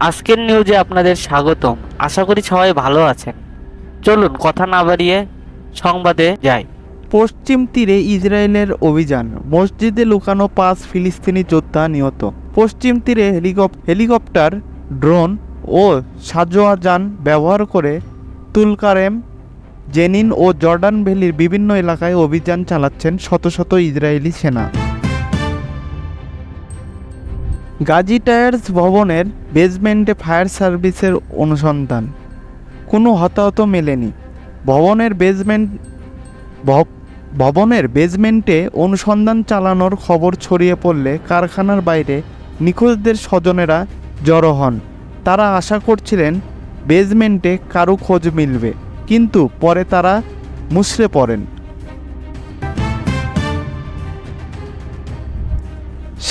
আজকের নিউজে আপনাদের স্বাগতম। আশা করি সবাই ভালো আছেন। চলুন কথা না বাড়িয়ে সংবাদে যাই। পশ্চিম তীরে ইসরায়েলের অভিযান, মসজিদে লুকানো 5 ফিলিস্তিনি যোদ্ধা নিহত। পশ্চিম তীরে হেলিকপ্টার, ড্রোন ও সাঁজোয়া যান ব্যবহার করে তুলকারেম, জেনিন ও জর্ডান ভ্যালির বিভিন্ন এলাকায় অভিযান চালাচ্ছেন শত শত ইসরায়েলি সেনা। গাজী টায়ার্স ভবনের বেসমেন্টে ফায়ার সার্ভিসের অনুসন্ধান, কোনো হতাহত মেলেনি। ভবনের বেসমেন্টে অনুসন্ধান চালানোর খবর ছড়িয়ে পড়লে কারখানার বাইরে নিখোঁজদের স্বজনেরা জড়ো হন। তারা আশা করছিলেন বেসমেন্টে কারো খোঁজ মিলবে, কিন্তু পরে তারা মুষড়ে পড়েন।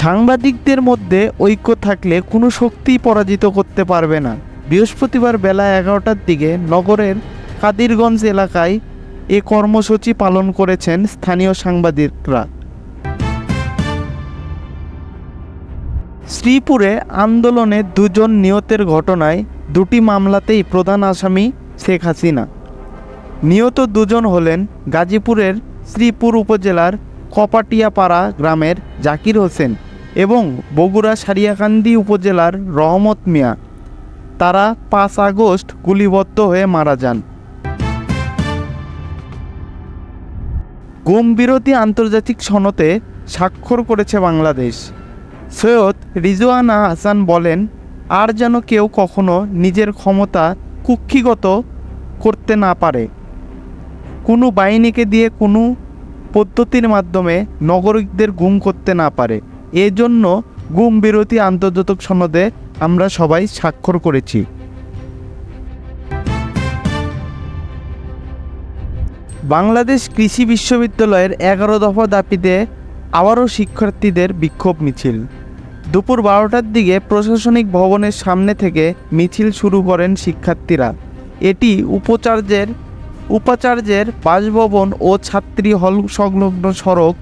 সাংবাদিকদের মধ্যে ঐক্য থাকলে কোনো শক্তিই পরাজিত করতে পারবে না। বৃহস্পতিবার বেলা 11টার দিকে নগরের কাদিরগঞ্জ এলাকায় এ কর্মসূচি পালন করেছেন স্থানীয় সাংবাদিকরা। শ্রীপুরে আন্দোলনে 2 জন নিহতের ঘটনায় 2টি মামলাতেই প্রধান আসামি শেখ হাসিনা। নিহত 2 জন হলেন গাজীপুরের শ্রীপুর উপজেলার কপাটিয়াপাড়া গ্রামের জাকির হোসেন এবং বগুড়া সারিয়াকান্দি উপজেলার রহমত মিয়া। তারা 5 আগস্ট গুলিবদ্ধ হয়ে মারা যান। গুম বিরোধী আন্তর্জাতিক সনদে স্বাক্ষর করেছে বাংলাদেশ। সৈয়দ রিজওয়ানা হাসান বলেন, আর যেন কেউ কখনো নিজের ক্ষমতা কুক্ষিগত করতে না পারে, কোনো বাহিনীকে দিয়ে কোনো পদ্ধতির মাধ্যমে নাগরিকদের গুম করতে না পারে। এজন্য গুম বিরোধী আন্তর্জাতিক সনদে আমরা সবাই স্বাক্ষর করেছি। বাংলাদেশ কৃষি বিশ্ববিদ্যালয়ের 11 দফা দাবিতে আবারও শিক্ষার্থীদের বিক্ষোভ মিছিল। দুপুর 12টার দিকে প্রশাসনিক ভবনের সামনে থেকে মিছিল শুরু করেন শিক্ষার্থীরা। এটি উপাচার্যের বাসভবন ও ছাত্রী হল সংলগ্ন সড়ক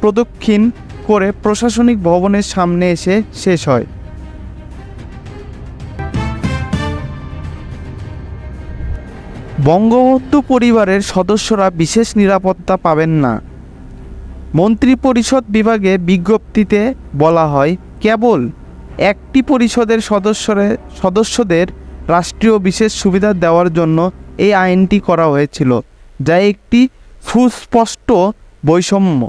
প্রদক্ষিণ করে প্রশাসনিক ভবনের সামনে এসে শেষ হয়। বঙ্গবন্ধু পরিবারের সদস্যরা বিশেষ নিরাপত্তা পাবেন না। মন্ত্রিপরিষদ বিভাগে বিজ্ঞপ্তিতে বলা হয়, কেবল একটি পরিষদের সদস্যদের রাষ্ট্রীয় বিশেষ সুবিধা দেওয়ার জন্য এই আইনটি করা হয়েছিল, যা একটি সুস্পষ্ট বৈষম্য।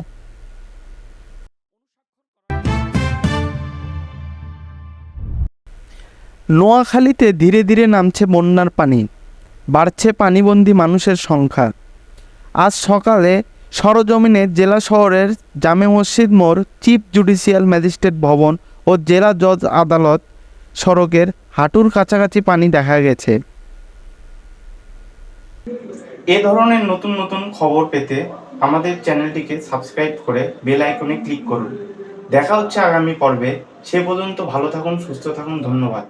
নোয়াখালীতে ধীরে ধীরে নামছে বন্যার পানি, বাড়ছে পানিবন্দী মানুষের সংখ্যা। আজ সকালে সরজমিনে জেলা শহরের জামে মসজিদ মোড়, চিফ জুডিশিয়াল ম্যাজিস্ট্রেট ভবন ও জেলা জজ আদালত সড়কের হাঁটুর কাছাকাছি পানি দেখা গেছে। এ ধরনের নতুন নতুন খবর পেতে আমাদের চ্যানেলটিকে সাবস্ক্রাইব করে বেল আইকনে ক্লিক করুন। দেখা হচ্ছে আগামী পর্বে। সে পর্যন্ত ভালো থাকুন, সুস্থ থাকুন। ধন্যবাদ।